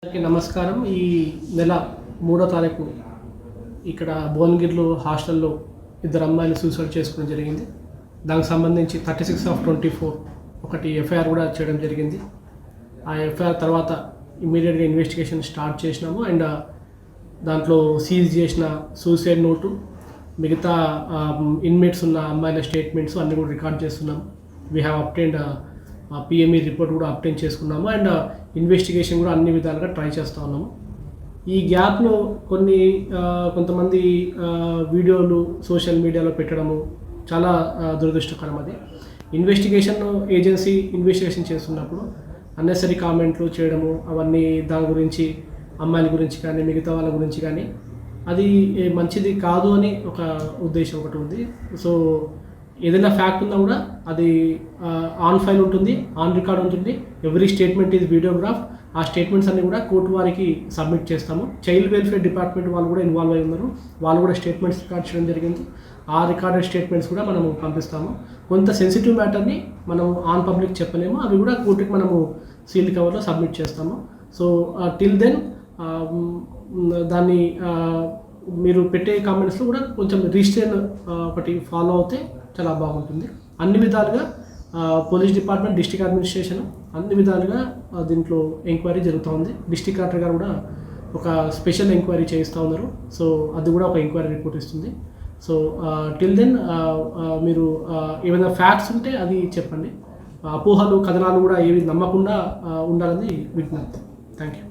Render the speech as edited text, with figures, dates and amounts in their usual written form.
అందరికీ నమస్కారం. ఈ నెల 3వ తారీఖు ఇక్కడ భువనగిరిలో హాస్టల్లో ఇద్దరు అమ్మాయిలు సూసైడ్ చేసుకోవడం జరిగింది. దానికి సంబంధించి 36/24 ఒకటి ఎఫ్ఐఆర్ కూడా చేయడం జరిగింది. ఆ ఎఫ్ఐఆర్ తర్వాత ఇమ్మీడియట్గా ఇన్వెస్టిగేషన్ స్టార్ట్ చేసినాము. అండ్ దాంట్లో సీజ్ చేసిన సూసైడ్ నోటు, మిగతా ఇన్మేట్స్ ఉన్న అమ్మాయిల స్టేట్మెంట్స్ అన్నీ కూడా రికార్డ్ చేస్తున్నాము. We have obtained PME report కూడా అప్టైన్ చేసుకున్నాము. అండ్ ఇన్వెస్టిగేషన్ కూడా అన్ని విధాలుగా ట్రై చేస్తూ ఉన్నాము. ఈ గ్యాప్లో కొంతమంది వీడియోలు సోషల్ మీడియాలో పెట్టడము చాలా దురదృష్టకరం. అది ఇన్వెస్టిగేషన్ ఏజెన్సీ ఇన్వెస్టిగేషన్ చేస్తున్నప్పుడు అన్నెసరీ కామెంట్లు చేయడము, అవన్నీ దాని గురించి అమ్మాయిల గురించి కానీ మిగతా వాళ్ళ గురించి కానీ అది మంచిది కాదు అని ఒక ఉద్దేశం ఒకటి ఉంది. సో ఏదైనా ఫ్యాక్ట్ ఉన్నా కూడా అది ఆన్ ఫైల్ ఉంటుంది, ఆన్ రికార్డ్ ఉంటుంది. Every statement is videograph. ఆ స్టేట్మెంట్స్ అన్ని కూడా కోర్టు వారికి సబ్మిట్ చేస్తాము. చైల్డ్ వెల్ఫేర్ డిపార్ట్మెంట్ వాళ్ళు కూడా ఇన్వాల్వ్ అయి ఉన్నారు. వాళ్ళు కూడా స్టేట్మెంట్స్ రికార్డ్ చేయడం జరిగింది. ఆ రికార్డెడ్ స్టేట్మెంట్స్ కూడా మనము పంపిస్తాము. కొంత సెన్సిటివ్ మ్యాటర్ని మనం ఆన్ పబ్లిక్ చెప్పలేము, అవి కూడా కోర్టుకి మనము సీల్డ్ కవర్లో సబ్మిట్ చేస్తాము. సో టిల్ దెన్ దాన్ని మీరు పెట్టే కామెంట్స్లో కూడా కొంచెం రిజిస్ట్రేషన్ ఒకటి ఫాలో అవుతే చాలా బాగుంటుంది. అన్ని విధాలుగా పోలీస్ డిపార్ట్మెంట్, డిస్ట్రిక్ట్ అడ్మినిస్ట్రేషన్ అన్ని విధాలుగా దీంట్లో ఎంక్వైరీ జరుగుతూ ఉంది. డిస్ట్రిక్ట్ కలెక్టర్ గారు కూడా ఒక స్పెషల్ ఎంక్వైరీ చేయిస్తూ ఉన్నారు. సో అది కూడా ఒక ఎంక్వైరీ రిపోర్ట్ ఇస్తుంది. సో టిల్ దెన్ మీరు ఏమైనా ఫ్యాక్ట్స్ ఉంటే అది చెప్పండి. అపోహలు, కథనాలు కూడా ఏవి నమ్మకుండా ఉండాలని విజ్ఞప్తి. Thank you.